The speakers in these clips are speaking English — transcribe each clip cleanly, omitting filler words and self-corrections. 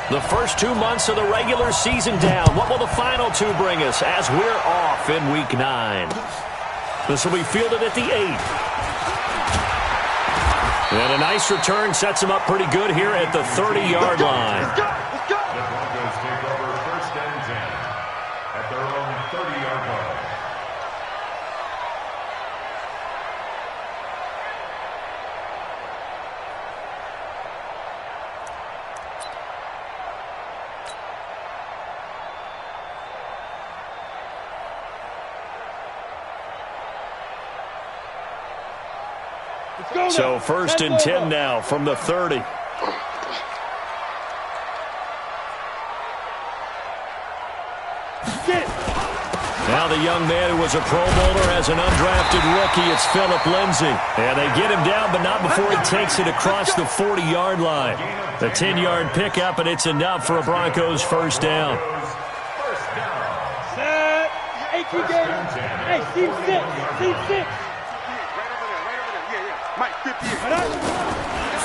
The first 2 months of the regular season down. What will the final 2 bring us as we're off in Week 9? This will be fielded at the 8. And a nice return sets him up pretty good here at the 30-yard line. Let's go. The Broncos take over 1st and 10 at their own 30-yard line. So 1st and 10 now from the 30. Now the young man who was a Pro Bowler as an undrafted rookie, it's Phillip Lindsay. And they get him down, but not before he takes it across the 40-yard line. The 10-yard pickup, and it's enough for a Broncos 1st down. Set. Hey, Steve 6.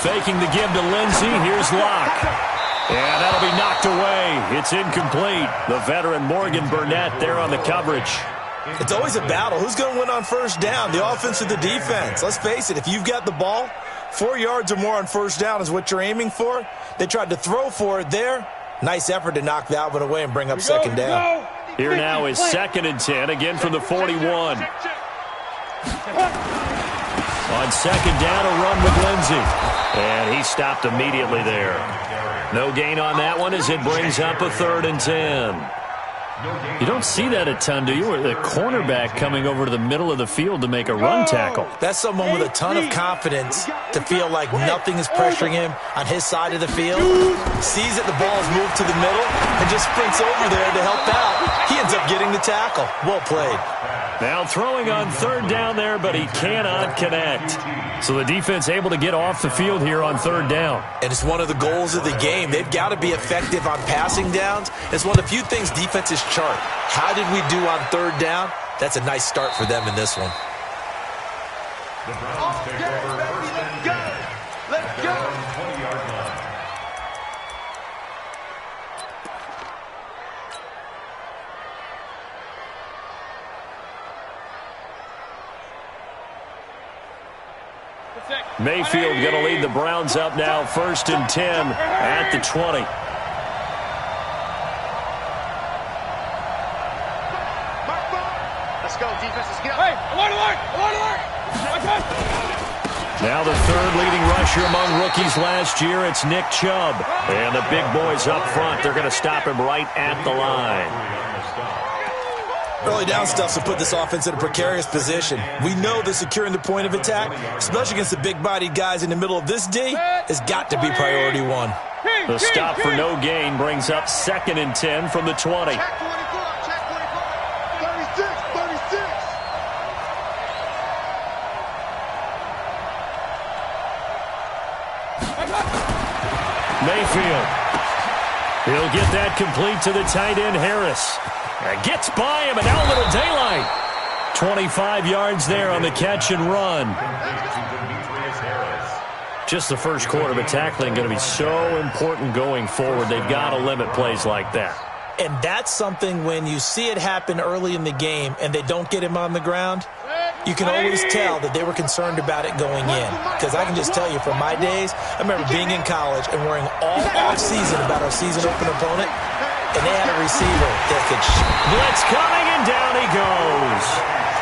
Faking the give to Lindsay. Here's Locke. And that'll be knocked away. It's incomplete. The veteran Morgan Burnett there on the coverage. It's always a battle. Who's going to win on 1st down, the offense or the defense? Let's face it, if you've got the ball, 4 yards or more on 1st down is what you're aiming for. They tried to throw for it there. Nice effort to knock that one away and bring up 2nd down. Here now is 2nd and 10, again from the 41. On 2nd down, a run with Lindsay. And he stopped immediately there. No gain on that one as it brings up a 3rd and 10. You don't see that a ton, do you? Or the cornerback coming over to the middle of the field to make a run tackle. That's someone with a ton of confidence to feel like nothing is pressuring him on his side of the field. Sees that the ball is moved to the middle and just sprints over there to help out. He ends up getting the tackle. Well played. Now throwing on 3rd down there, but he cannot connect. So the defense able to get off the field here on 3rd down. And it's one of the goals of the game. They've got to be effective on passing downs. It's one of the few things defenses chart. How did we do on 3rd down? That's a nice start for them in this one. The Browns take over 1st and 10 at their own 20-yard line. Mayfield going to lead the Browns up now, 1st and 10 at the 20. Let's go, defense. Let's get up. Hey, alert. Now the 3rd leading rusher among rookies last year, it's Nick Chubb. And the big boys up front, they're going to stop him right at the line. Early down stuff to put this offense in a precarious position. We know that securing the point of attack, especially against the big-bodied guys in the middle of this D, has got to be priority 1. The stop for no gain brings up 2nd and 10 from the 20. Check 24, 36. Mayfield. He'll get that complete to the tight end, Harris. Gets by him, and now a little daylight. 25 yards there on the catch and run. Just the first quarter, but tackling going to be so important going forward. They've got to limit plays like that. And that's something when you see it happen early in the game and they don't get him on the ground, you can always tell that they were concerned about it going in. Because I can just tell you from my days, I remember being in college and worrying all off-season about our season open opponent. And they had a receiver that could... Blitz coming, and down he goes.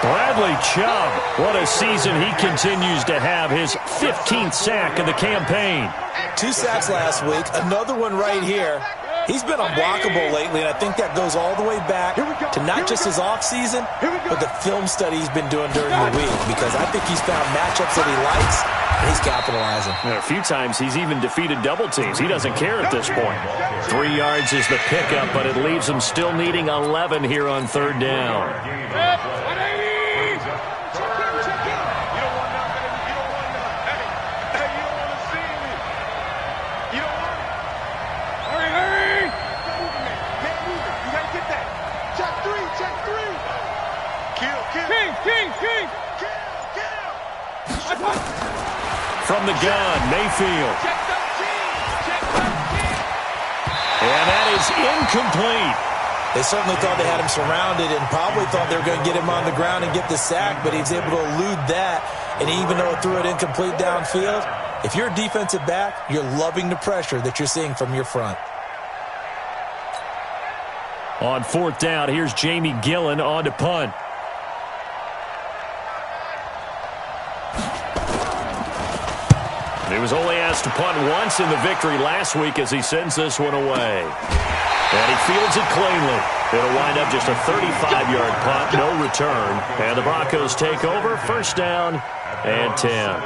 Bradley Chubb, what a season he continues to have. His 15th sack of the campaign. 2 sacks last week, another one right here. He's been unblockable lately, and I think that goes all the way back to not just his offseason, but the film study he's been doing during the week, because I think he's found matchups that he likes, and he's capitalizing. And a few times he's even defeated double teams. He doesn't care at this point. 3 yards is the pickup, but it leaves him still needing 11 here on 3rd down. From the gun, Mayfield. is incomplete. They certainly thought they had him surrounded and probably thought they were going to get him on the ground and get the sack, but he was able to elude that, and even though it threw it incomplete downfield, if you're a defensive back, you're loving the pressure that you're seeing from your front. On fourth down, here's Jamie Gillen on to punt. He was only asked to punt once in the victory last week as he sends this one away. And he fields it cleanly. It'll wind up just a 35-yard punt, no return. And the Broncos take over, first down and 10.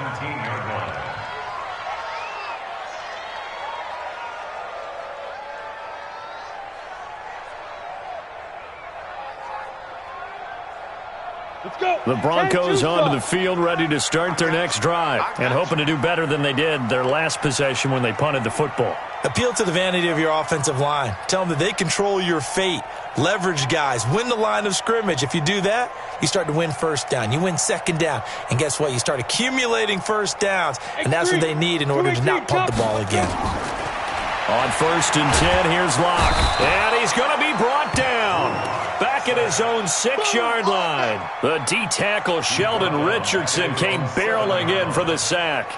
The Broncos onto the field, ready to start their next drive, and hoping to do better than they did their last possession when they punted the football. Appeal to the vanity of your offensive line. Tell them that they control your fate. Leverage guys. Win the line of scrimmage. If you do that, you start to win first down. You win second down. And guess what? You start accumulating first downs, and that's what they need in order to not punt the ball again. On first and 10, here's Locke. And he's going to be brought down. Back at his own 6-yard line. The D-tackle Sheldon Richardson came barreling in for the sack.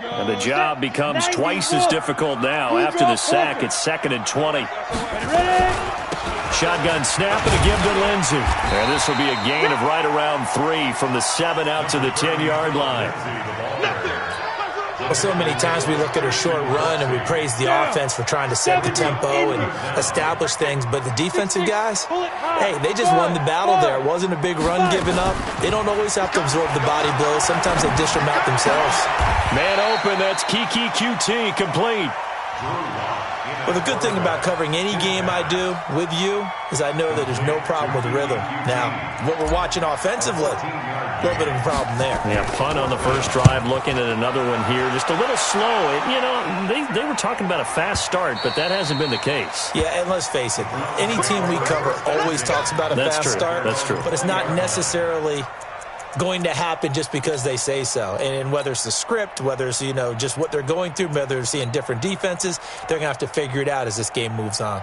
And the job becomes twice as difficult now. After the sack, it's 2nd and 20. Shotgun snap and a give to Lindsey. And this will be a gain of right around 3 from the 7 out to the 10-yard line. Well, so many times we look at a short run and we praise the offense for trying to set the tempo and establish things, but the defensive guys, hey, they just won the battle there. It wasn't a big run given up. They don't always have to absorb the body blows. Sometimes they dish them out themselves. Man open, that's Kiki QT, complete. Well, the good thing about covering any game I do with you is I know that there's no problem with rhythm. Now, what we're watching offensively, a little bit of a problem there. Yeah, punt on the first drive, looking at another one here. Just a little slow. You know, they were talking about a fast start, but that hasn't been the case. Yeah, and let's face it, any team we cover always talks about a fast start. That's true. But it's not necessarily going to happen just because they say so. And whether it's the script, whether it's, you know, just what they're going through, whether they're seeing different defenses, they're going to have to figure it out as this game moves on.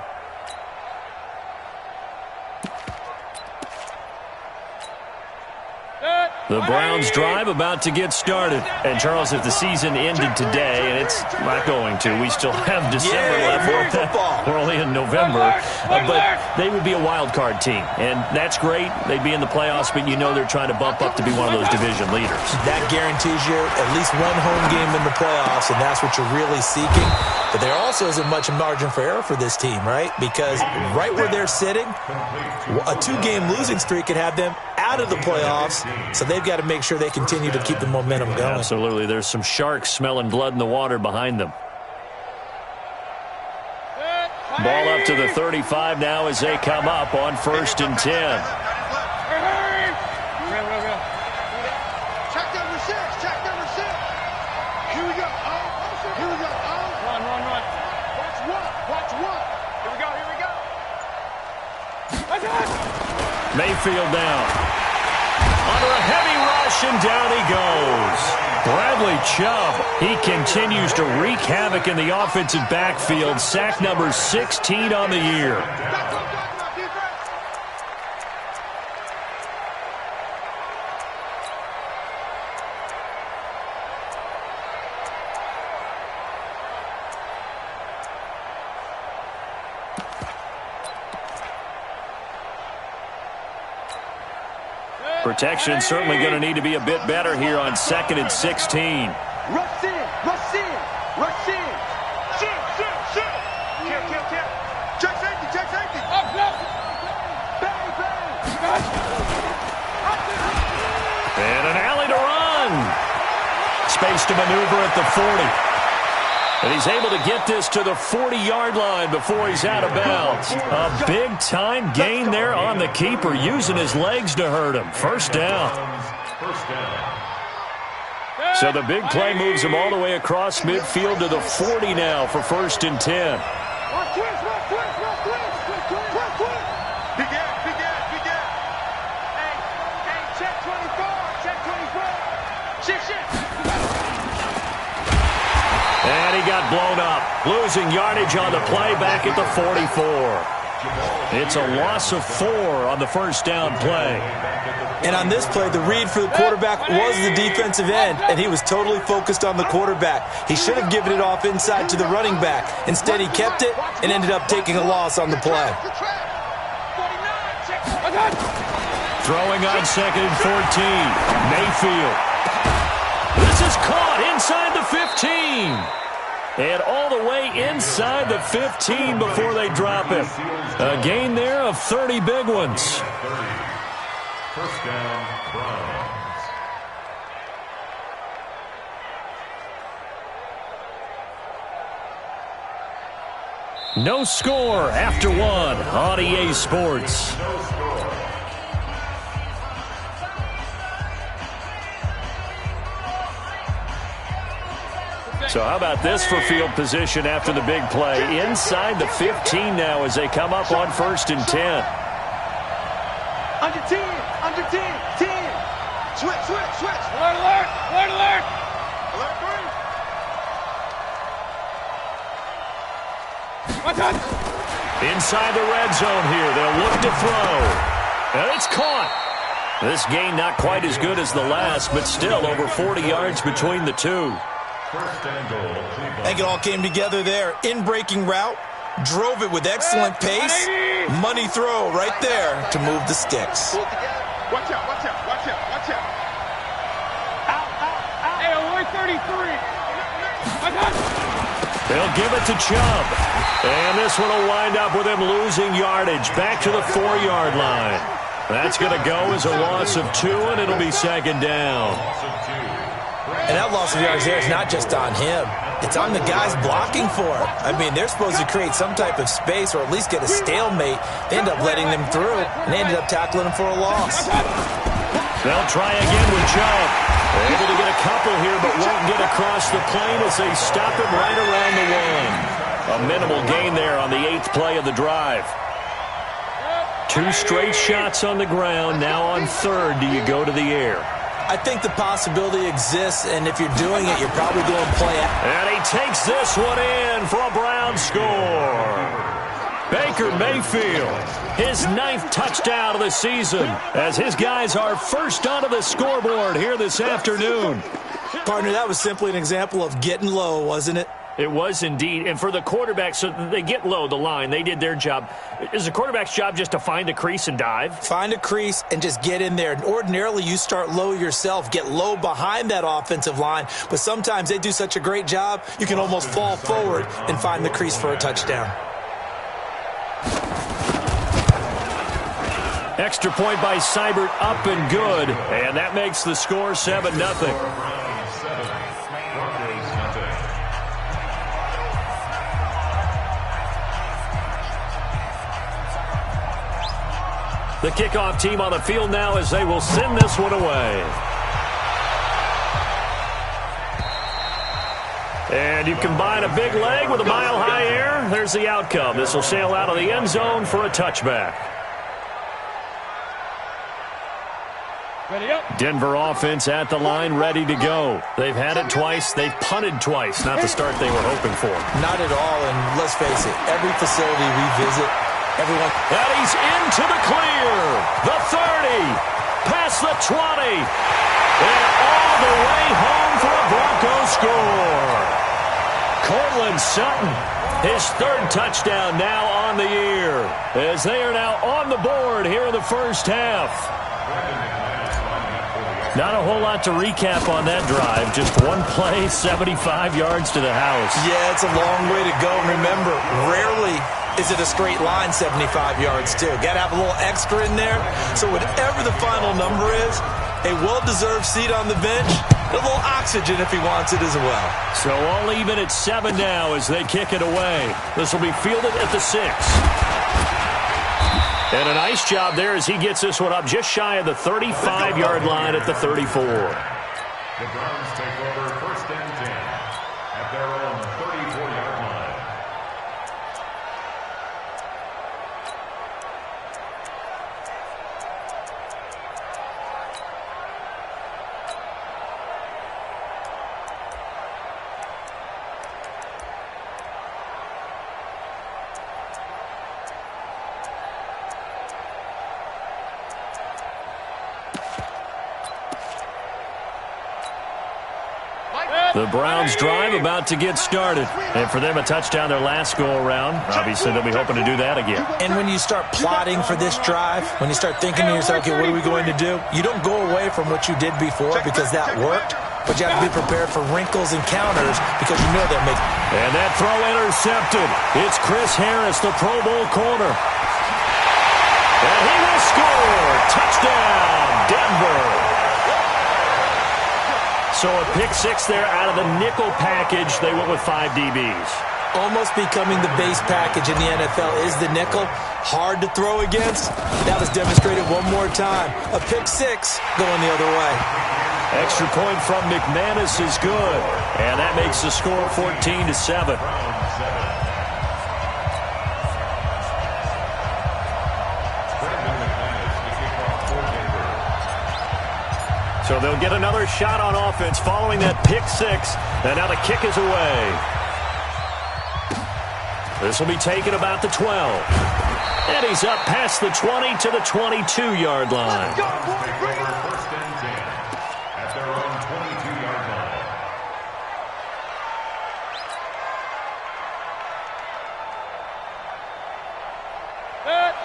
The Browns drive about to get started. And, Charles, if the season ended today, and it's not going to, we still have December left. We're only in November. But they would be a wild card team. And that's great. They'd be in the playoffs, but you know they're trying to bump up to be one of those division leaders. That guarantees you at least one home game in the playoffs, and that's what you're really seeking. But there also isn't much margin for error for this team, right? Because right where they're sitting, a 2-game losing streak could have them out of the playoffs, so they've got to make sure they continue to keep the momentum going. Absolutely. There's some sharks smelling blood in the water behind them. Ball up to the 35 now as they come up on first and 10. Check number 6. Check number 6. Here we go. Here we go. Run. Watch what? Here we go. Mayfield down. Under a heavy rush, and down he goes. Bradley Chubb, he continues to wreak havoc in the offensive backfield. Sack number 16 on the year. Protection certainly going to need to be a bit better here on 2nd and 16. Rush in. Shit. Kill. Check safety. Bang. And an alley to run. Space to maneuver at the 40. And he's able to get this to the 40-yard line before he's out of bounds. A big-time gain there on the keeper, using his legs to hurt him. First down. So the big play moves him all the way across midfield to the 40 now for first and 10. Big gap. Losing yardage on the play back at the 44. It's a loss of 4 on the first down play. And on this play, the read for the quarterback was the defensive end, and he was totally focused on the quarterback. He should have given it off inside to the running back. Instead, he kept it and ended up taking a loss on the play. Throwing on 2nd and 14. Mayfield. This is caught inside the 15. And all the way inside the 15 before they drop it. A gain there of 30 big ones. First down, Browns. No score after 1 on EA Sports. So how about this for field position after the big play? Inside the 15 now as they come up on 1st and 10. Under 10, 10. Switch. Alert. Alert 3. Inside the red zone here. They'll look to throw. And it's caught. This gain not quite as good as the last, but still over 40 yards between the two. First and goal, Cleveland. I think it all came together there. In-breaking route, drove it with excellent pace. Money throw right there to move the sticks. Watch out. Hey, alert 33. They'll give it to Chubb. And this one will wind up with him losing yardage back to the 4-yard line. That's going to go as a loss of 2, and it'll be 2nd down. And that loss of yards there is not just on him. It's on the guys blocking for him. I mean, they're supposed to create some type of space or at least get a stalemate. They end up letting them through, and they ended up tackling him for a loss. They'll try again with Chubb. Able to get a couple here, but won't get across the plane as they stop him right around the 1. A minimal gain there on the 8th play of the drive. 2 straight shots on the ground. Now on 3rd, do you go to the air? I think the possibility exists, and if you're doing it, you're probably going to play it. And he takes this one in for a Brown score. Baker Mayfield, his 9th touchdown of the season, as his guys are first onto the scoreboard here this afternoon. Partner, that was simply an example of getting low, wasn't it? It was indeed. And for the quarterback, so they get low the line. They did their job. Is the quarterback's job just to find a crease and dive? Find a crease and just get in there. And ordinarily, you start low yourself, get low behind that offensive line. But sometimes they do such a great job, you can almost fall forward and find the crease for a touchdown. Extra point by Seibert, up and good. And that makes the score 7-0. The kickoff team on the field now as they will send this one away. And you combine a big leg with a mile-high air, there's the outcome. This will sail out of the end zone for a touchback. Ready up. Denver offense at the line, ready to go. They've had it twice. They've punted twice. Not the start they were hoping for. Not at all, and let's face it, every facility we visit, everyone... And he's into the clear. The 30. Past the 20. And all the way home for a Broncos score. Cortland Sutton, his 3rd touchdown now on the year, as they are now on the board here in the first half. Not a whole lot to recap on that drive. Just one play, 75 yards to the house. Yeah, it's a long way to go. Remember, rarely is it a straight line 75 yards, too. Got to have a little extra in there. So whatever the final number is, a well-deserved seat on the bench, a little oxygen if he wants it as well. So all even at 7 now as they kick it away. This will be fielded at the 6. And a nice job there as he gets this one up just shy of the 35-yard line at the 34. The Browns take over 1st and 10 at their own 34-yard line. The Browns drive about to get started. And for them, a touchdown their last go-around. Obviously, they'll be hoping to do that again. And when you start plotting for this drive, when you start thinking to yourself, okay, what are we going to do? You don't go away from what you did before because that worked, but you have to be prepared for wrinkles and counters because you know they'll make. And that throw intercepted. It's Chris Harris, the Pro Bowl corner. And he will score. Touchdown, Denver. So a pick six there out of the nickel package. They went with 5 DBs. Almost becoming the base package in the NFL is the nickel. Hard to throw against. That was demonstrated one more time. A pick six going the other way. Extra point from McManus is good. And that makes the score 14-7. So they'll get another shot on offense following that pick six. And now the kick is away. This will be taken about the 12. And he's up past the 20 to the 22-yard line. First and 10 at their own 22-yard line.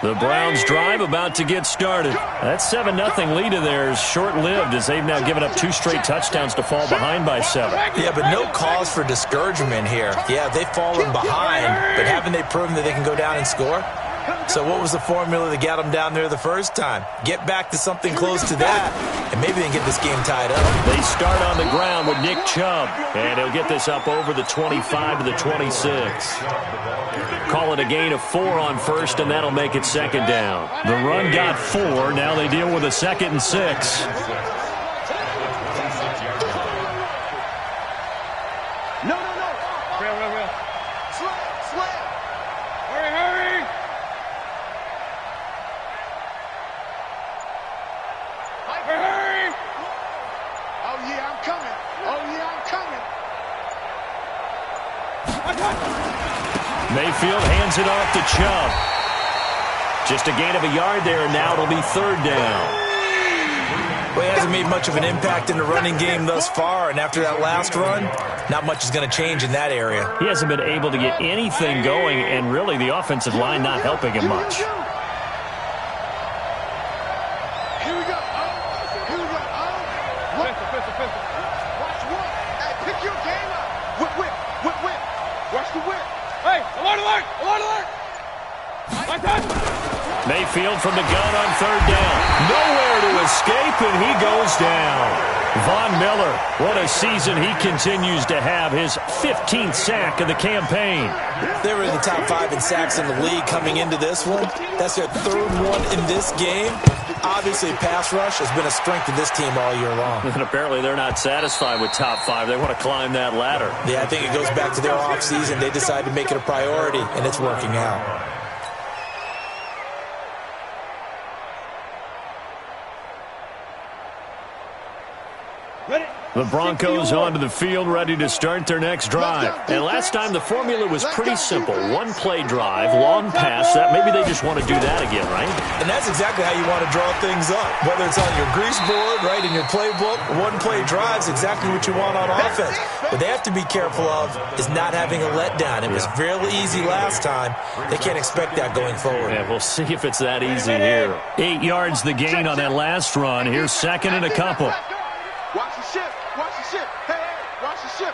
The Browns drive about to get started. That 7-0 lead of theirs short-lived as they've now given up 2 straight touchdowns to fall behind by 7. Yeah, but no cause for discouragement here. Yeah, they've fallen behind, but haven't they proven that they can go down and score? So what was the formula that got them down there the first time? Get back to something close to that, and maybe they can get this game tied up. They start on the ground with Nick Chubb, and he'll get this up over the 25 to the 26. Call it a gain of 4 on first, and that'll make it second down. The run got 4. Now they deal with a 2nd and 6. No. Real. Slam. Hurry. Hurry. Oh, yeah, I'm coming. Mayfield hands it off to Chubb. Just a gain of a yard there, and now it'll be 3rd down. Well, he hasn't made much of an impact in the running game thus far, and after that last run, not much is going to change in that area. He hasn't been able to get anything going, and really the offensive line not helping him much. Here we go. Pistol. Watch what? Hey, pick your game up. Whip. Watch the whip. Hey, alert! Mayfield from the gun on 3rd down. Nowhere to escape, and he goes down. Von Miller, what a season he continues to have. His 15th sack of the campaign. They were in the top 5 in sacks in the league coming into this one. That's their 3rd one in this game. Obviously, pass rush has been a strength of this team all year long. And apparently they're not satisfied with top 5. They want to climb that ladder. Yeah, I think it goes back to their offseason. They decided to make it a priority, and it's working out. The Broncos onto the field, ready to start their next drive. And last time the formula was pretty simple. 1-play drive, long pass. That maybe they just want to do that again, right? And that's exactly how you want to draw things up. Whether it's on your grease board, right, in your playbook, 1-play drive is exactly what you want on offense. What they have to be careful of is not having a letdown. It was real easy last time. They can't expect that going forward. Yeah, we'll see if it's that easy here. 8 yards the gain on that last run. Here's 2nd and a couple. Watch the ship. Hey, watch the ship.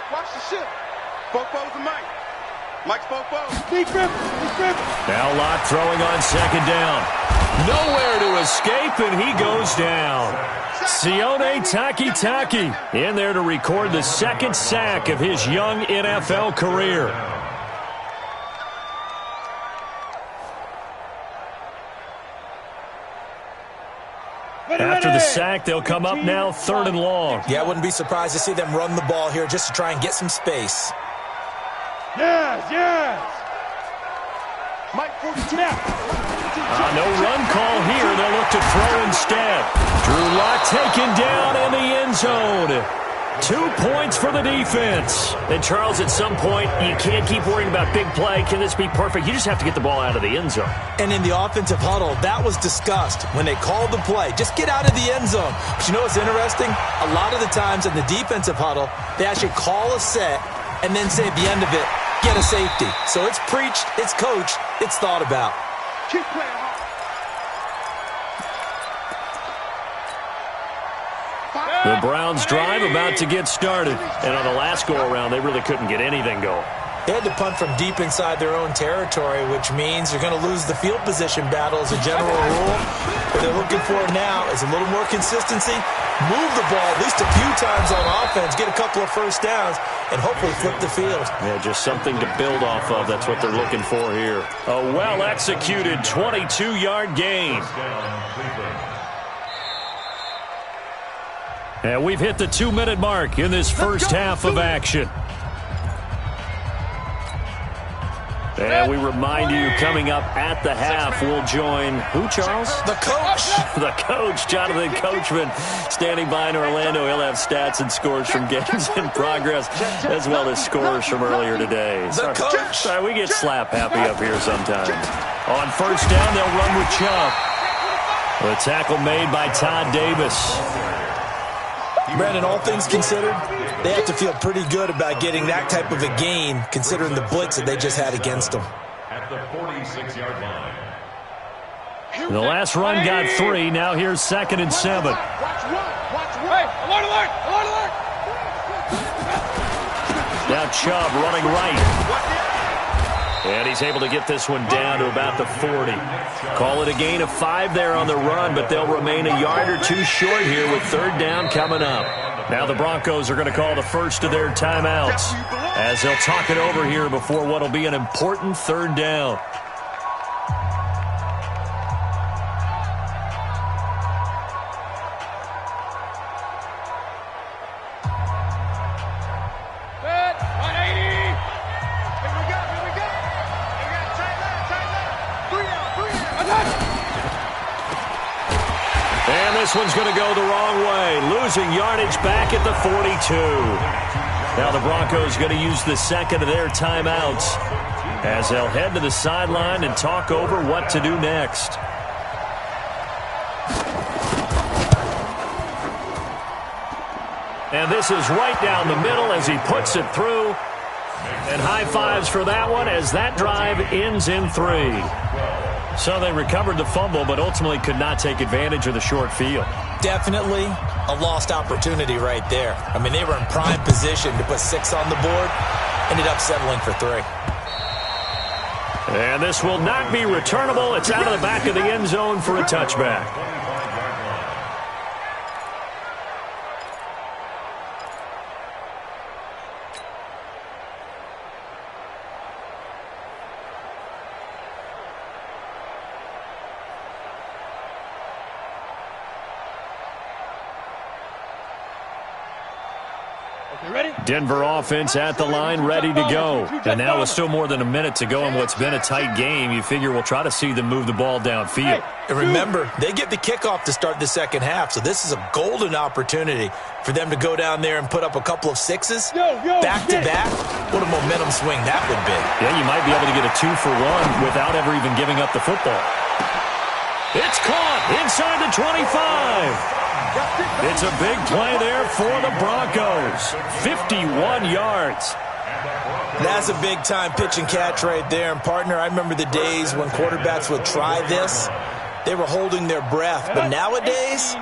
Fofo's the Mike. Mike's Fofo. Deep grip. Now Lott throwing on 2nd down. Nowhere to escape, and he goes down. Sione Takitaki in there to record the 2nd sack of his young NFL career. After the sack, they'll come up now 3rd and long. Yeah, I wouldn't be surprised to see them run the ball here just to try and get some space. Yes. Mike 42. No run call here. They'll look to throw instead. Drew Lock taken down in the end zone. 2 points for the defense. And, Charles, at some point, you can't keep worrying about big play. Can this be perfect? You just have to get the ball out of the end zone. And in the offensive huddle, that was discussed when they called the play. Just get out of the end zone. But you know what's interesting? A lot of the times in the defensive huddle, they actually call a set and then say at the end of it, get a safety. So it's preached, it's coached, it's thought about. Keep playing hard. The Browns drive about to get started. And on the last go-around, they really couldn't get anything going. They had to punt from deep inside their own territory, which means you're going to lose the field position battle as a general rule. What they're looking for now is a little more consistency, move the ball at least a few times on offense, get a couple of first downs, and hopefully flip the field. Yeah, just something to build off of. That's what they're looking for here. A well-executed 22-yard gain. And we've hit the 2-minute mark in this first half of action. And we remind you, coming up at the half, we'll join who, Charles? The coach. The coach, Jonathan Coachman, standing by in Orlando. He'll have stats and scores from games in progress, as well as scores from earlier today. Sorry, we get slap happy up here sometimes. On first down, they'll run with Chubb. The tackle made by Todd Davis. Brandon, all things considered, they have to feel pretty good about getting that type of a gain, considering the blitz that they just had against them. At the 46-yard line. The last run got 3. Now here's 2nd and 7. Watch one. Hey, alert, alert, alert, alert. Now Chubb running right. And he's able to get this one down to about the 40. Call it a gain of 5 there on the run, but they'll remain a yard or two short here with 3rd down coming up. Now the Broncos are going to call the first of their timeouts as they'll talk it over here before what will be an important 3rd down. This one's going to go the wrong way, losing yardage back at the 42. Now the Broncos going to use the 2nd of their timeouts as they'll head to the sideline and talk over what to do next. And this is right down the middle as he puts it through. And high fives for that one as that drive ends in 3. So they recovered the fumble, but ultimately could not take advantage of the short field. Definitely a lost opportunity right there. I mean, they were in prime position to put 6 on the board. Ended up settling for 3. And this will not be returnable. It's out of the back of the end zone for a touchback. Denver offense at the line, ready to go. And now with still more than a minute to go in what's been a tight game, you figure we'll try to see them move the ball downfield. And remember, they get the kickoff to start the second half, so this is a golden opportunity for them to go down there and put up a couple of 6s back-to-back. What a momentum swing that would be. Yeah, you might be able to get a 2-for-1 without ever even giving up the football. It's caught inside the 25. It's a big play there for the Broncos. 51 yards. That's a big-time pitch and catch right there. And, partner, I remember the days when quarterbacks would try this. They were holding their breath. But nowadays,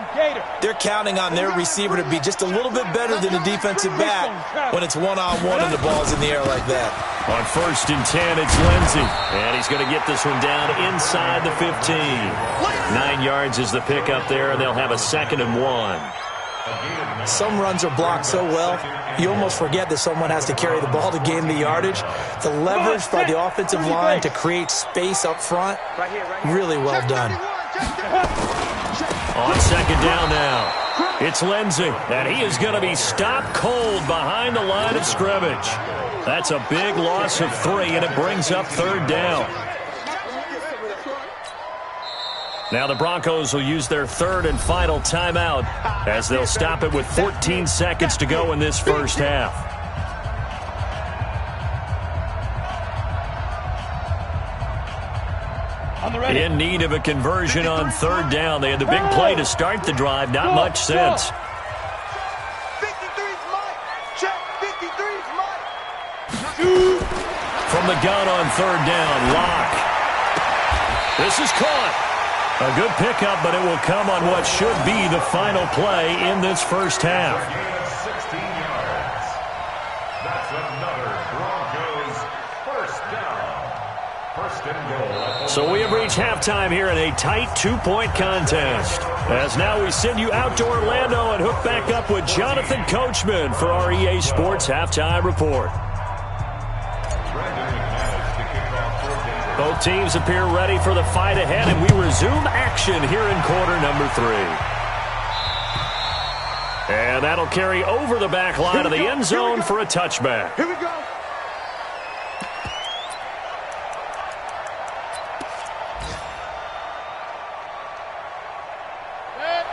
they're counting on their receiver to be just a little bit better than a defensive back when it's one-on-one and the ball's in the air like that. On 1st and 10, it's Lindsey. And he's going to get this one down inside the 15. 9 yards is the pickup there, and they'll have a 2nd and 1. Some runs are blocked so well, you almost forget that someone has to carry the ball to gain the yardage. The leverage by the offensive line to create space up front, really well done. On 2nd down now, it's Lindsey, and he is going to be stopped cold behind the line of scrimmage. That's a big loss of 3, and it brings up 3rd down. Now the Broncos will use their third and final timeout as they'll stop it with 14 seconds to go in this first half. In need of a conversion on third down. They had the big play to start the drive. Not much since. 53's Mike. Check. 53's Mike. From the gun on third down, Locke. This is caught. A good pickup, but it will come on what should be the final play in this first half. 16 yards. That's another Broncos first down. First and goal. So we have reached halftime here in a tight 2-point contest. As now we send you out to Orlando and hook back up with Jonathan Coachman for our EA Sports Halftime Report. Both teams appear ready for the fight ahead, and we resume action here in quarter number 3. And that'll carry over the back line of the end zone for a touchback. Here we go.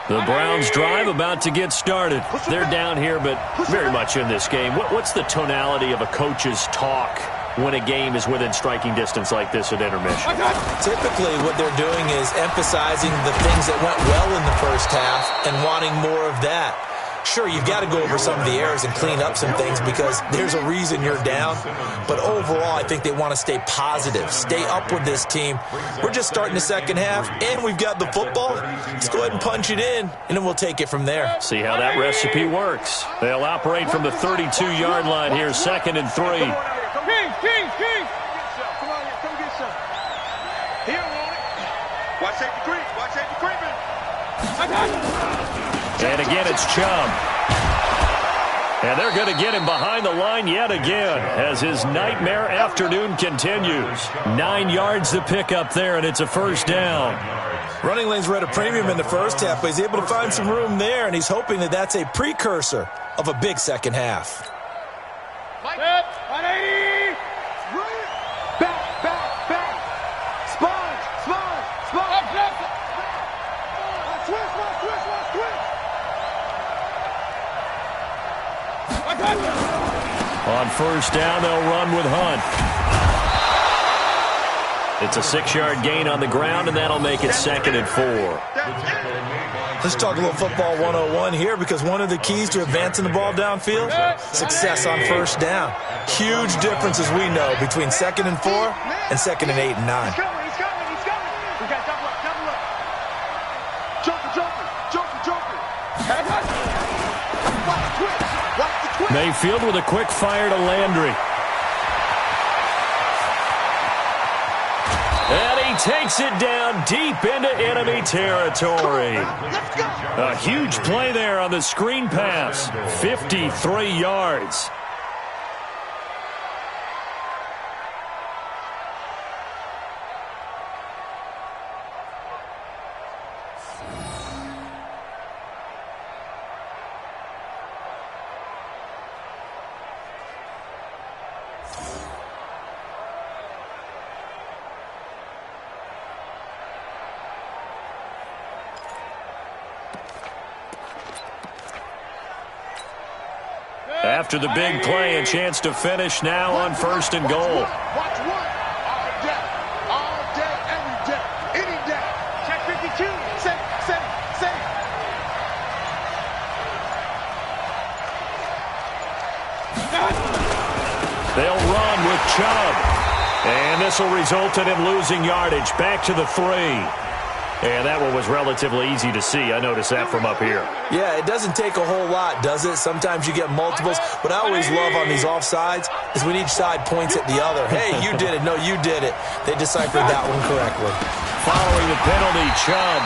The Browns drive about to get started. They're down here, but very much in this game. What's the tonality of a coach's talk when a game is within striking distance like this at intermission? Typically, what they're doing is emphasizing the things that went well in the first half and wanting more of that. Sure, you've got to go over some of the errors and clean up some things because there's a reason you're down. But overall, I think they want to stay positive, stay up with this team. We're just starting the second half, and we've got the football. Let's go ahead and punch it in, and then we'll take it from there. See how that recipe works. They'll operate from the 32-yard line here, 2nd and 3. Kings! Come on here. Come get some. He don't want it. Watch safety creep. Watch safety creeping. And again, it's Chubb. And they're going to get him behind the line yet again as his nightmare afternoon continues. 9 yards to pick up there, and it's a first down. Running lanes were at a premium in the first half, but he's able to find some room there, and he's hoping that that's a precursor of a big second half. Mike. 180! Back. Sponge. Watch twist. On first down, they'll run with Hunt. It's a 6-yard gain on the ground, and that'll make it 2nd and 4. Let's talk a little football 101 here because one of the keys to advancing the ball downfield, success on first down. Huge difference, as we know, between 2nd and 4 and 2nd and 8 and 9. He's coming. We got double up. Joker. Watch the twist. Mayfield with a quick fire to Landry. And he takes it down deep into enemy territory. Let's go. A huge play there on the screen pass. 53 yards. After the big play, a chance to finish now on 1st and goal. Watch one. All day, every day, any day. Check 52. Safe. They'll run with Chubb. And this will result in him losing yardage. Back to the 3. And that one was relatively easy to see. I noticed that from up here. Yeah, it doesn't take a whole lot, does it? Sometimes you get multiples. What I always love on these offsides is when each side points at the other. Hey, you did it. No, you did it. They deciphered that one correctly. Following the penalty, Chubb.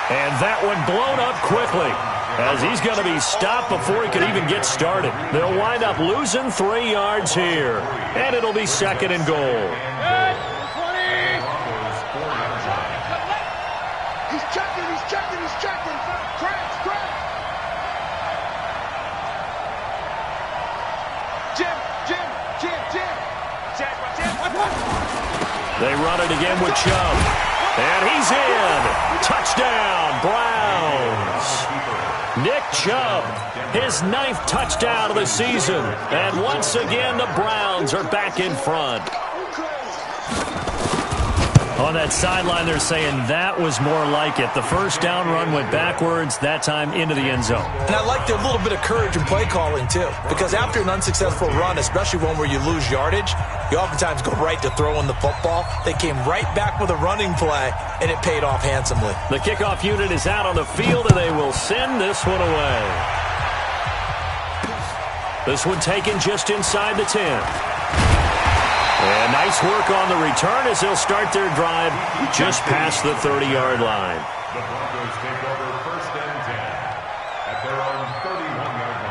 And that one blown up quickly as he's going to be stopped before he could even get started. They'll wind up losing 3 yards here. And it'll be 2nd and goal. He's checking. Crash. Jim. They run it again with Chubb. And he's in. his 9th touchdown of the season. And once again, the Browns are back in front. On that sideline, they're saying that was more like it. The first down run went backwards, that time into the end zone. And I liked a little bit of courage in play calling, too. Because after an unsuccessful run, especially one where you lose yardage, you oftentimes go right to throwing the football. They came right back with a running play, and it paid off handsomely. The kickoff unit is out on the field, and they will send this one away. This one taken just inside the 10. And nice work on the return as they'll start their drive just past the 30-yard line. The Broncos take over first and 10 at their own 31-yard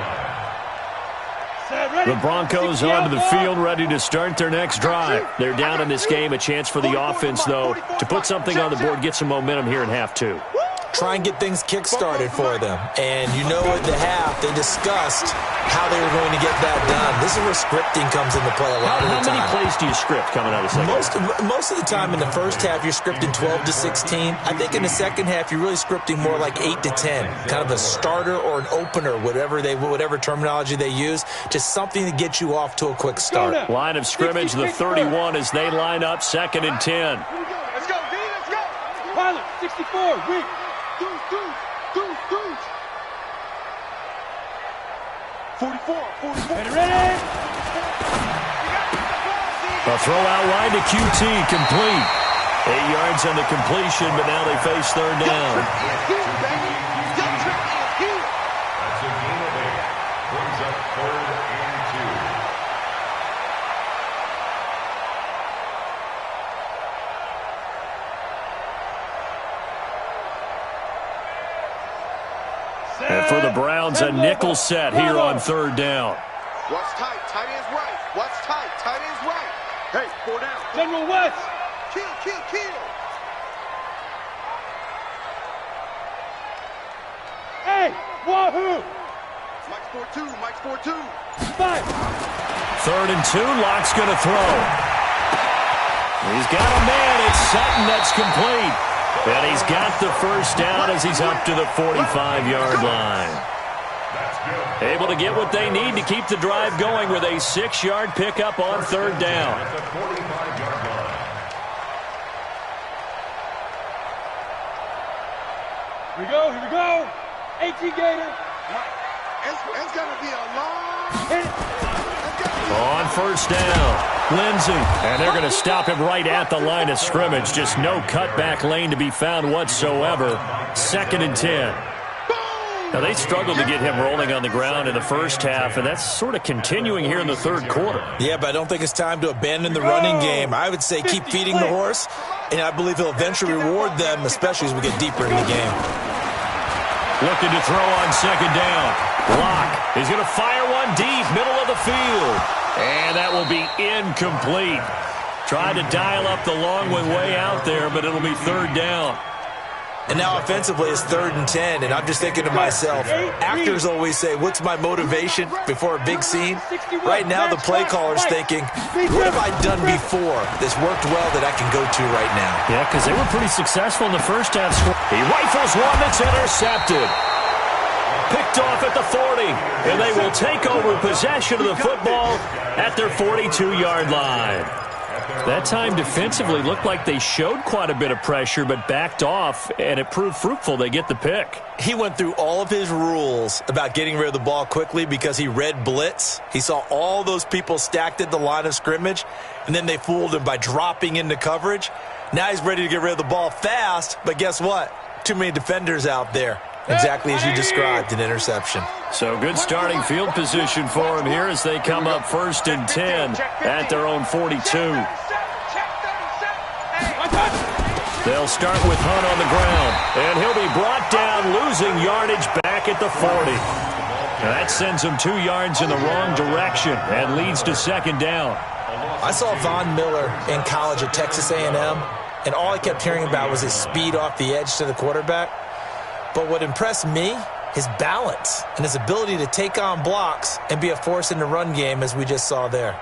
line. The Broncos onto the field ready to start their next drive. They're down in this game. A chance for the offense, though, to put something on the board, get some momentum here in half two. Try and get things kick-started for them. And you know at the half, they discussed how they were going to get that done. This is where scripting comes into play a lot of the time. How many plays do you script coming out of the second half? Most of the time in the first half, you're scripting 12 to 16. I think in the second half, you're really scripting more like 8 to 10. Kind of a starter or an opener, whatever terminology they use. Just something to get you off to a quick start. Line of scrimmage, the 31 as they line up, 2nd and 10. Let's go, D, let's go. Pilot, 64, weak. Deuce. 44. Ready? A throw out wide to QT, complete. 8 yards on the completion, but now they face third down. That's a gain of 8. Brings up 3rd and 2. And for the Browns, a nickel set here on third down. What's tight? Tight end's right. What's tight? Tight end's right. Hey, 4 down. General West. Kill. Hey, wahoo. Mike's 4-2. 5. 3rd and 2, Locke's going to throw. He's got a man. It's Sutton that's complete. And he's got the first down as he's up to the 45-yard line. Able to get what they need to keep the drive going with a 6-yard pickup on third down. At the 45-yard line. Here we go. 18 Gator. It's going to be a long hit. On first down, Lindsey. And they're going to stop him right at the line of scrimmage. Just no cutback lane to be found whatsoever. 2nd and 10. Now, they struggled to get him rolling on the ground in the first half, and that's sort of continuing here in the third quarter. Yeah, but I don't think it's time to abandon the running game. I would say keep feeding the horse, and I believe he'll eventually reward them, especially as we get deeper in the game. Looking to throw on second down. Locke is going to fire one deep, middle of the field. And that will be incomplete. Tried to dial up the long one way out there, but it'll be third down. And now offensively it's 3rd and 10, and I'm just thinking to myself, actors always say, what's my motivation before a big scene? Right now the play caller's thinking, what have I done before that's worked well that I can go to right now? Yeah, because they were pretty successful in the first half. He rifles one that's intercepted. Picked off at the 40, and they will take over possession of the football at their 42-yard line. That time defensively looked like they showed quite a bit of pressure but backed off, and it proved fruitful. They get the pick. He went through all of his rules about getting rid of the ball quickly because he read blitz. He saw all those people stacked at the line of scrimmage, and then they fooled him by dropping into coverage. Now he's ready to get rid of the ball fast, but guess what? Too many defenders out there. Exactly as you described, an interception. So good starting field position for him here as they come up 1st and 10 at their own 42. They'll start with Hunt on the ground, and he'll be brought down, losing yardage back at the 40. Now that sends him 2 yards in the wrong direction and leads to second down. I saw Von Miller in college at Texas A&M, and all I kept hearing about was his speed off the edge to the quarterback. But what impressed me, his balance and his ability to take on blocks and be a force in the run game, as we just saw there.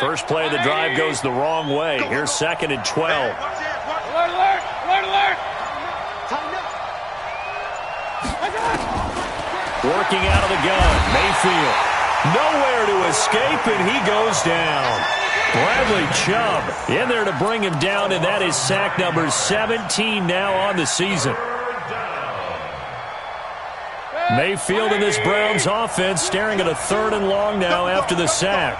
First play of the drive goes the wrong way. Here's 2nd and 12. Alert, alert, alert, alert. Working out of the gun, Mayfield. Nowhere to escape, and he goes down. Bradley Chubb in there to bring him down, and that is sack number 17 now on the season. Mayfield in this Browns offense staring at a 3rd and long now after the sack.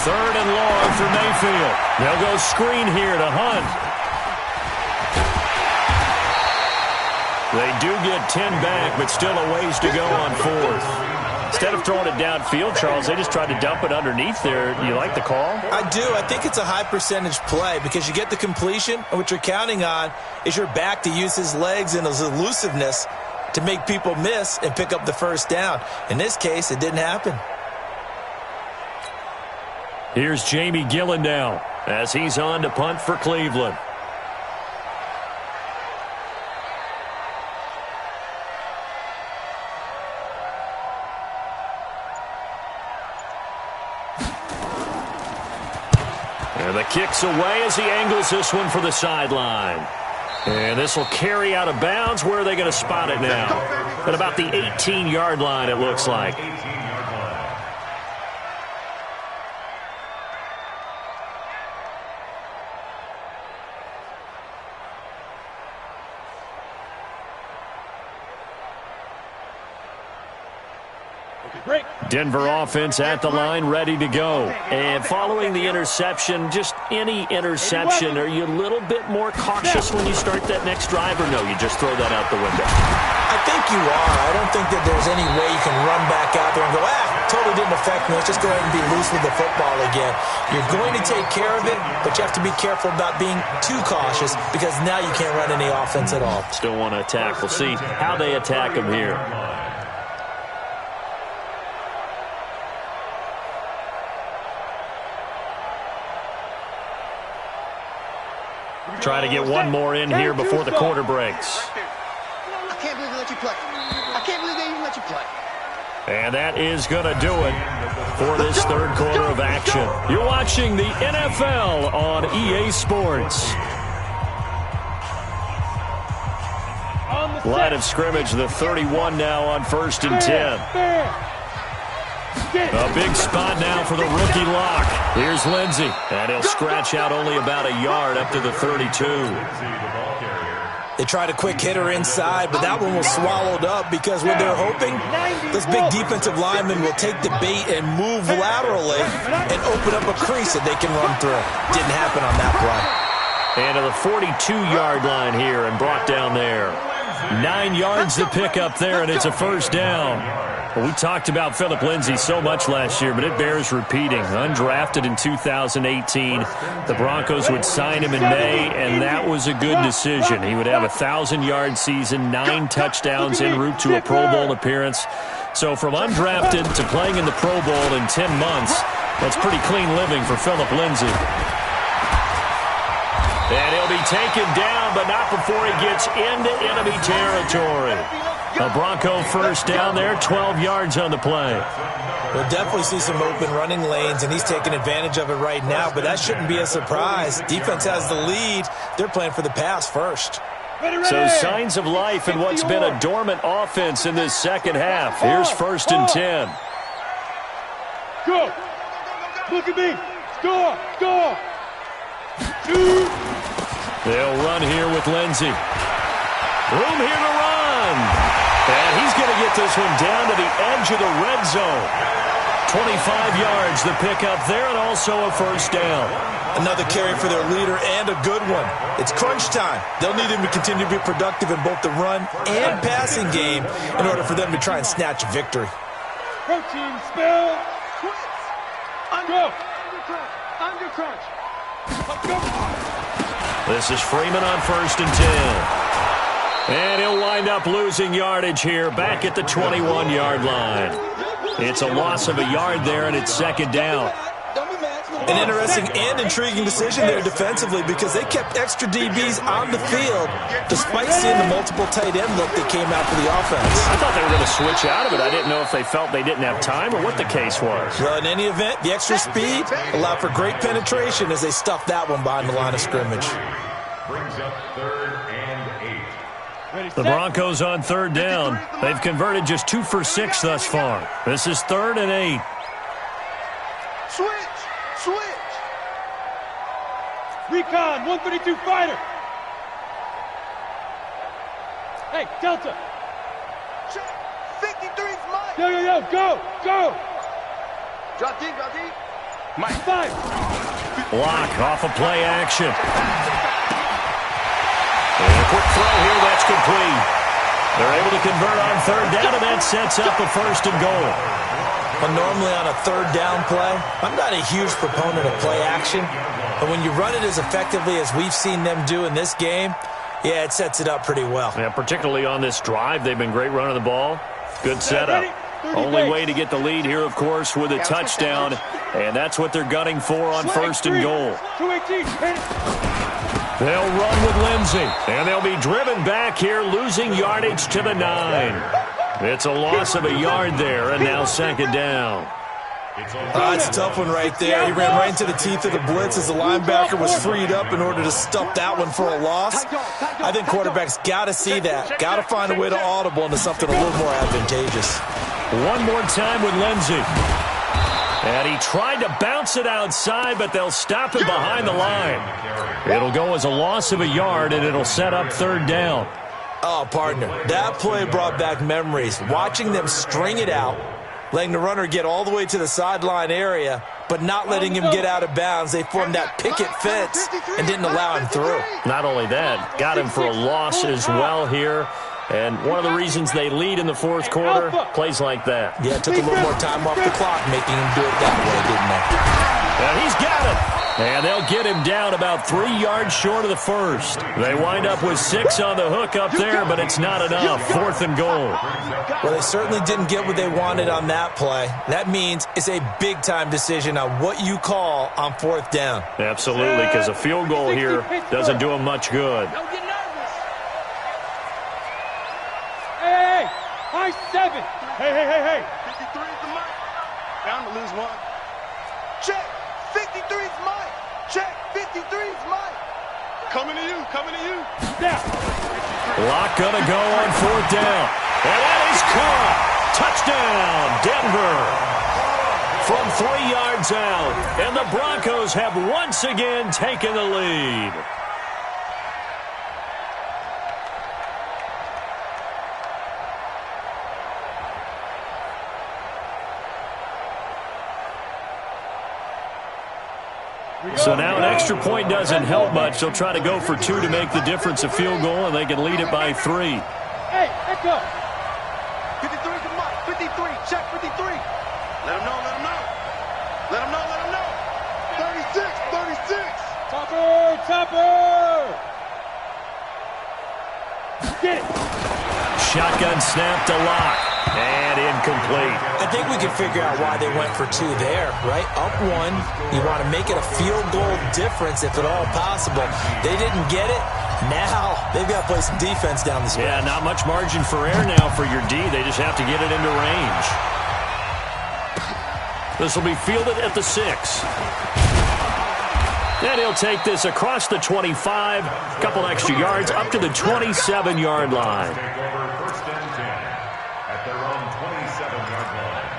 3rd and long for Mayfield. They'll go screen here to Hunt. They do get 10 back, but still a ways to go on 4th. Instead of throwing it downfield, Charles, they just tried to dump it underneath there. Do you like the call? I do. I think it's a high percentage play because you get the completion, and what you're counting on is your back to use his legs and his elusiveness to make people miss and pick up the first down. In this case, it didn't happen. Here's Jamie Gillen now as he's on to punt for Cleveland. And the kick's away as he angles this one for the sideline. And this will carry out of bounds. Where are they going to spot it now? At about the 18-yard line, it looks like. Denver offense at the line, ready to go. And following the interception, just any interception, are you a little bit more cautious when you start that next drive, or no, you just throw that out the window? I think you are. I don't think that there's any way you can run back out there and go, totally didn't affect me. Let's just go ahead and be loose with the football again. You're going to take care of it, but you have to be careful about being too cautious because now you can't run any offense at all. Still want to attack. We'll see how they attack him here. Try to get one more in here before the quarter breaks. I can't believe they let you play. I can't believe they even let you play. And that is going to do it for this 3rd quarter of action. You're watching the NFL on EA Sports. Line of scrimmage, the 31 now on 1st and 10. A big spot now for the rookie lock. Here's Lindsey, and he'll scratch out only about a yard up to the 32. They tried a quick hitter inside, but that one was swallowed up because what they're hoping, those big defensive linemen will take the bait and move laterally and open up a crease that they can run through. Didn't happen on that play. And to the 42-yard line here and brought down there. 9 yards to pick up there, and it's a 1st down. Well, we talked about Philip Lindsay so much last year, but it bears repeating. Undrafted in 2018. The Broncos would sign him in May, and that was a good decision. He would have a 1,000-yard season, 9 touchdowns en route to a Pro Bowl appearance. So from undrafted to playing in the Pro Bowl in 10 months, that's pretty clean living for Philip Lindsay. And he'll be taken down, but not before he gets into enemy territory. A Bronco 1st down there, 12 yards on the play. We'll definitely see some open running lanes, and he's taking advantage of it right now, but that shouldn't be a surprise. Defense has the lead. They're playing for the pass first. So signs of life in what's been a dormant offense in this 2nd half. Here's 1st and 10. Go. Look at me. Score. Score. They'll run here with Lindsey. Room here to run. And he's going to get this one down to the edge of the red zone. 25 yards the pickup there, and also a 1st down. Another carry for their leader and a good one. It's crunch time. They'll need him to continue to be productive in both the run and passing game in order for them to try and snatch victory. Protein spill. Go. Under crunch. Let's go. This is Freeman on 1st and 10. And he'll wind up losing yardage here back at the 21-yard line. It's a loss of a yard there, and it's 2nd down. An interesting and intriguing decision there defensively because they kept extra DBs on the field despite seeing the multiple tight end look that came out for the offense. I thought they were going to switch out of it. I didn't know if they felt they didn't have time or what the case was. Well, in any event, the extra speed allowed for great penetration as they stuffed that one behind the line of scrimmage. Brings up 3rd and 8. The Broncos on 3rd down. They've converted just 2 for 6 thus far. This is 3rd and 8. Switch. Recon, 132 fighter. Hey, Delta. Check. 53's Mike. Yo, go. Drop deep. Mike. 5. Block off of play action. And a quick throw here, that's complete. They're able to convert on 3rd down, and that sets up a 1st and goal. Well, normally on a 3rd down play, I'm not a huge proponent of play action, but when you run it as effectively as we've seen them do in this game, yeah, it sets it up pretty well. Yeah, particularly on this drive, they've been great running the ball. Good setup. Only way to get the lead here, of course, with a touchdown, and that's what they're gunning for on 1st and goal. 218. They'll run with Lindsey, and they'll be driven back here, losing yardage to the 9. It's a loss of a yard there, and now 2nd down. That's a tough one right there. He ran right into the teeth of the blitz as the linebacker was freed up in order to stuff that one for a loss. I think quarterbacks got to see that. Got to find a way to audible into something a little more advantageous. One more time with Lindsey. And he tried to bounce it outside, but they'll stop him behind the line. It'll go as a loss of a yard, and it'll set up 3rd down. Oh, partner, that play brought back memories. Watching them string it out, letting the runner get all the way to the sideline area, but not letting him get out of bounds. They formed that picket fence and didn't allow him through. Not only that, got him for a loss as well here. And one of the reasons they lead in the 4th quarter, plays like that. Yeah, it took a little more time off the clock, making him do it that way, didn't they? And he's got it. And they'll get him down about 3 yards short of the 1st. They wind up with 6 on the hook up there, but it's not enough. 4th and goal. Well, they certainly didn't get what they wanted on that play. That means it's a big-time decision on what you call on 4th down. Absolutely, because a field goal here doesn't do them much good. Don't get nervous. Hey, high 7. Hey. 53's the Mike. Down to lose 1. Check. 53's Mike. Check. 53's Mike. Coming to you. Now. Lock gonna go on 4th down. And that is caught. Touchdown, Denver. From 3 yards out. And the Broncos have once again taken the lead. So now an extra point doesn't help much. They'll try to go for 2 to make the difference a field goal, and they can lead it by 3. Hey, echo. 53's the Mike. 53. Check 53. Let him know. 36. Topper. Get it. Shotgun snap to Lock. And incomplete. I think we can figure out why they went for 2 there, right? Up 1, you want to make it a field goal difference if at all possible. They didn't get it. Now they've got to play some defense down the stretch. Yeah, not much margin for error now for your D. They just have to get it into range. This will be fielded at the 6. And he'll take this across the 25, a couple extra yards, up to the 27-yard line. Take over 1st and 10 at their own 27-yard line.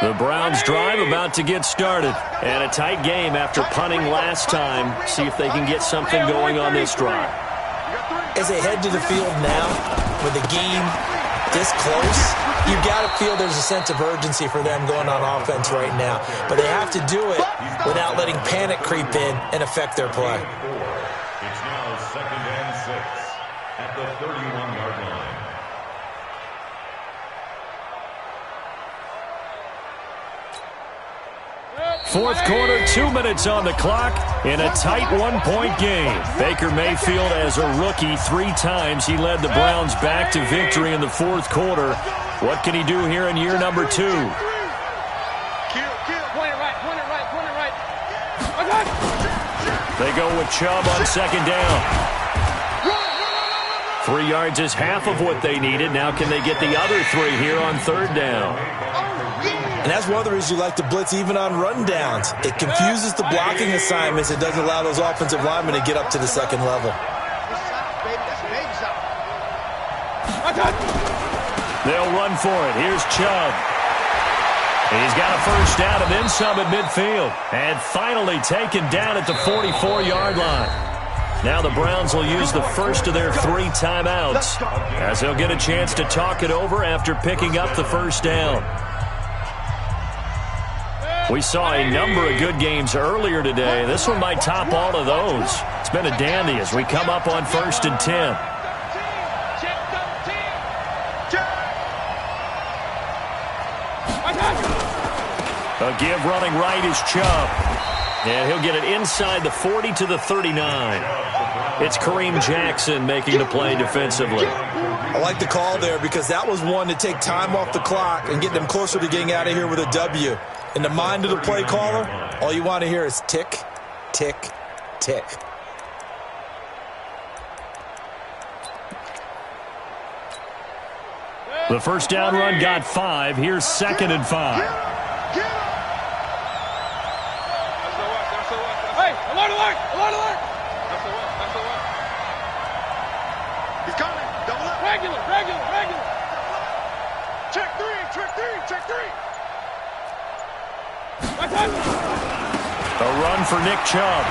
The Browns drive about to get started. And a tight game after punting last time. See if they can get something going on this drive. As they head to the field now, with the game this close, you've got to feel there's a sense of urgency for them going on offense right now. But they have to do it without letting panic creep in and affect their play. It's now 2nd and 6 at the 31-yard line. fourth quarter, 2 minutes on the clock in a tight one-point game. Baker Mayfield, as a rookie, 3 times he led the Browns back to victory in the fourth quarter. What can he do here in year number 2? They go with Chubb on second down. 3 yards is half of what they needed. Now can they get the other 3 here on third down? And that's one of the reasons you like to blitz even on rundowns. It confuses the blocking assignments. It doesn't allow those offensive linemen to get up to the second level. They'll run for it. Here's Chubb. He's got a first down and then some at midfield. And finally taken down at the 44-yard line. Now the Browns will use the first of their 3 timeouts as they'll get a chance to talk it over after picking up the first down. We saw a number of good games earlier today. This one might top all of those. It's been a dandy as we come up on 1st and 10. A give running right is Chubb. And he'll get it inside the 40 to the 39. It's Kareem Jackson making the play defensively. I like the call there because that was one to take time off the clock and get them closer to getting out of here with a W. In the mind of the play caller, all you want to hear is tick, tick, tick. The first down run got 5. Here's 2nd and 5. Hey, alert, alert, alert, alert. He's coming. Double up. Regular. Check 3. A run for Nick Chubb.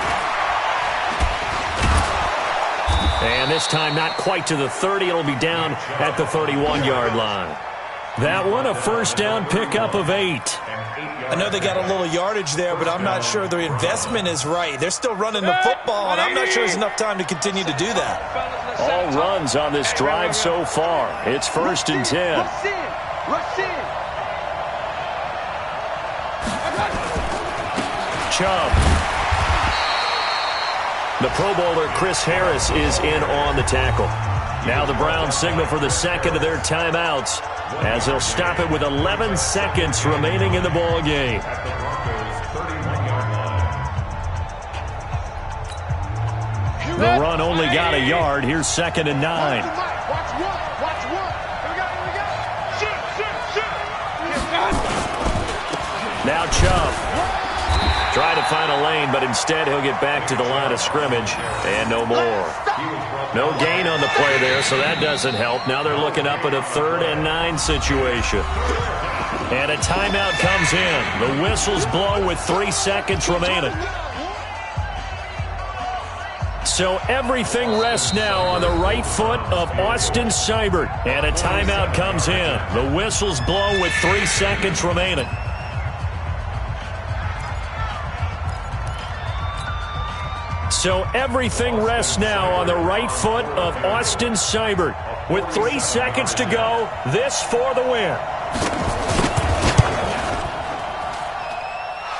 And this time not quite to the 30. It'll be down at the 31-yard line. That one, a first down pickup of 8. I know they got a little yardage there, but I'm not sure their investment is right. They're still running the football, and I'm not sure there's enough time to continue to do that. All runs on this drive so far. It's 1st and 10. Rush in. Chubb. The Pro Bowler Chris Harris is in on the tackle. Now the Browns signal for the second of their timeouts as they'll stop it with 11 seconds remaining in the ball game. The run only got a yard. Here's 2nd and 9. Watch one. Here we go. Shoot. Now Chubb. Try to find a lane, but instead he'll get back to the line of scrimmage. And no more. No gain on the play there, so that doesn't help. Now they're looking up at a 3rd and 9 situation. And a timeout comes in. The whistles blow with 3 seconds remaining. So everything rests now on the right foot of Austin Seibert. And a timeout comes in. The whistles blow with 3 seconds remaining. So everything rests now on the right foot of Austin Seibert. With 3 seconds to go, this for the win.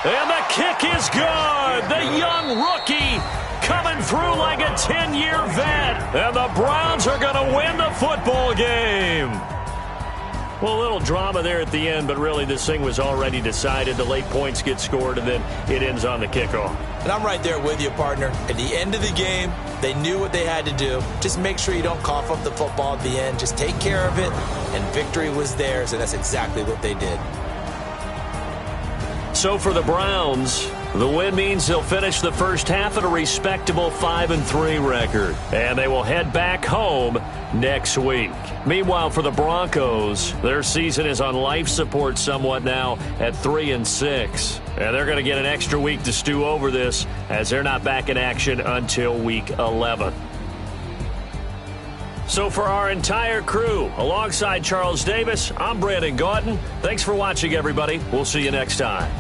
And the kick is good. The young rookie coming through like a 10-year vet. And the Browns are going to win the football game. Well, a little drama there at the end, but really this thing was already decided. The late points get scored, and then it ends on the kickoff. And I'm right there with you, partner. At the end of the game, they knew what they had to do. Just make sure you don't cough up the football at the end. Just take care of it, and victory was theirs, and that's exactly what they did. So for the Browns, the win means they'll finish the first half at a respectable 5-3 record. And they will head back home next week. Meanwhile, for the Broncos, their season is on life support somewhat now at 3-6. And they're going to get an extra week to stew over this as they're not back in action until week 11. So for our entire crew, alongside Charles Davis, I'm Brandon Gautin. Thanks for watching, everybody. We'll see you next time.